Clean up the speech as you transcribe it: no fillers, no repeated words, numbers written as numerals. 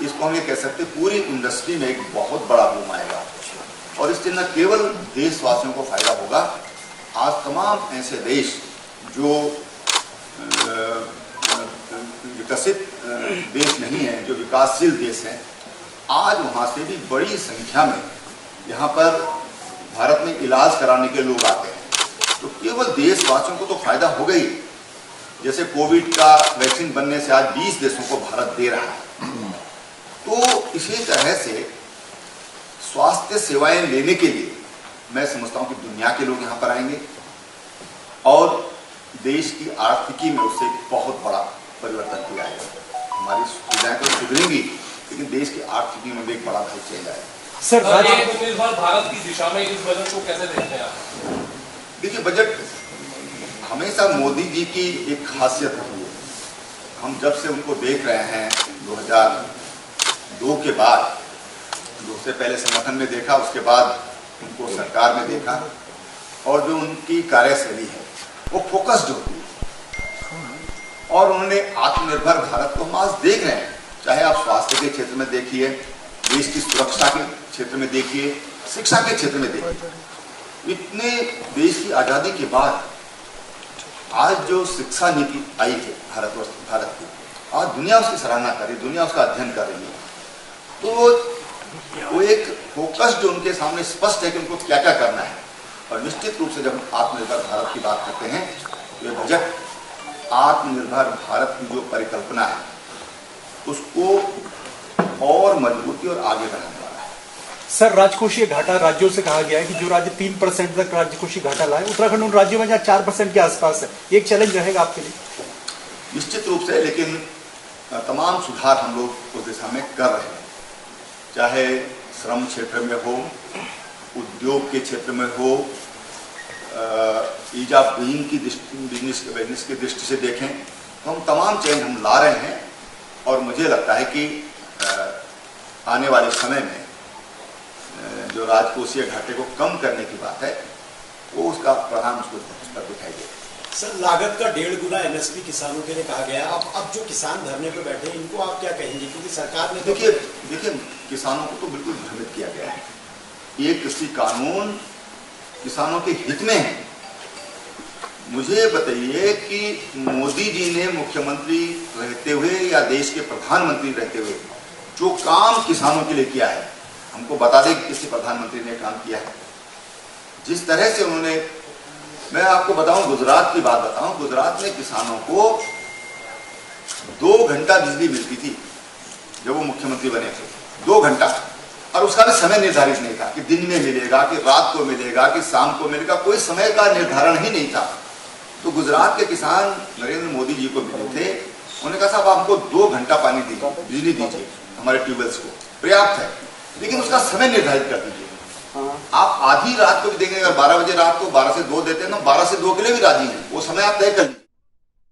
इसको हम ये कह सकते पूरी इंडस्ट्री में एक बहुत बड़ा बूम आएगा। और इससे न केवल देशवासियों को फायदा होगा, आज तमाम ऐसे देश जो विकसित देश नहीं है, जो विकासशील देश हैं, आज वहाँ से भी बड़ी संख्या में यहाँ पर भारत में इलाज कराने के लोग आते हैं। तो केवल देशवासियों को तो फायदा होगा ही। जैसे कोविड का वैक्सीन बनने से आज 20 देशों को भारत दे रहा है, तो इसी तरह से स्वास्थ्य सेवाएं लेने के लिए मैं समझता हूं कि दुनिया के लोग यहाँ पर आएंगे और देश की आर्थिकी में उससे बहुत बड़ा परिवर्तन किया जाएगा। हमारी सुविधाएं तो सुधरेंगी, लेकिन देश की आर्थिकी में भी एक बड़ा भाग चेंज आएगा। सर, आत्मनिर्भर भारत की दिशा में इस बजट को कैसे देखते हैं आप? देखिए, बजट हमेशा मोदी जी की एक खासियत रही है। हम जब से उनको देख रहे हैं 2002 के बाद, उससे पहले संगठन में देखा, उसके बाद उनको सरकार में देखा, और जो उनकी कार्यशैली है वो फोकस्ड होती है। और उन्होंने आत्मनिर्भर भारत को हम आज देख रहे हैं, चाहे आप स्वास्थ्य के क्षेत्र में देखिए, देश की सुरक्षा के क्षेत्र में देखिए, शिक्षा के क्षेत्र में देखिए। इतने देश की आजादी के बाद आज जो शिक्षा नीति आई है भारत की, आज दुनिया उसकी सराहना कर रही है, दुनिया उसका अध्ययन कर रही है। तो वो एक फोकस जो उनके सामने स्पष्ट है कि उनको क्या क्या करना है। और निश्चित रूप से जब हम आत्मनिर्भर भारत की बात करते हैं, ये बजट आत्मनिर्भर भारत की जो परिकल्पना है उसको और मजबूती और आगे बढ़ाने वाला है। सर, राजकोषीय घाटा राज्यों से कहा गया है कि जो राज्य 3% तक राजकोषीय घाटा लाए, उत्तराखंड उन राज्यों में जहाँ 4% के आसपास है। एक चैलेंज रहेगा आपके लिए? निश्चित रूप से, लेकिन तमाम सुधार हम लोग उस दिशा में कर रहे हैं, चाहे श्रम क्षेत्र में हो, उद्योग के क्षेत्र में हो, ईज ऑफ डूइंग की बिजनेस की दृष्टि से देखें, तो हम तमाम चेंज हम ला रहे हैं। और मुझे लगता है कि आने वाले समय में जो राजकोषीय घाटे को कम करने की बात है, वो उसका परिणाम उसको दिखाई देगा। सर, लागत का 1.5 गुना एमएसपी किसानों के लिए कहा गया। अब जो किसान धरने पर बैठे हैं, इनको आप क्या कहेंगे? क्योंकि सरकार ने देखिए किसानों को तो बिल्कुल भ्रमित किया गया है। ये कृषि कानून किसानों के हित में है। मुझे बताइए कि मोदी जी ने मुख्यमंत्री रहते हुए या देश के प्रधानमंत्री रहते हुए जो काम किसानों के लिए किया है, हमको बता दें कि किसी प्रधानमंत्री ने काम किया है। जिस तरह से उन्होंने, मैं आपको बताऊं, गुजरात की बात बताऊं, गुजरात में किसानों को 2 घंटा बिजली मिलती थी जब वो मुख्यमंत्री बने थे, 2 घंटा। और उसका भी समय निर्धारित नहीं था कि दिन में मिलेगा, कि रात को मिलेगा, कि शाम को मिलेगा, कोई समय का निर्धारण ही नहीं था। तो गुजरात के किसान नरेंद्र मोदी जी को मिले थे, उन्होंने कहा साहब हमको 2 घंटा पानी दीजिए, बिजली दीजिए, हमारे ट्यूबवेल्स को पर्याप्त है, लेकिन उसका समय निर्धारित कर दीजिए। आप आधी रात को भी देंगे, अगर 12 बजे रात को 12 से 2 देते हैं ना, 12 से 2 के लिए भी राजी हैं, वो समय आप तय कर लीजिए।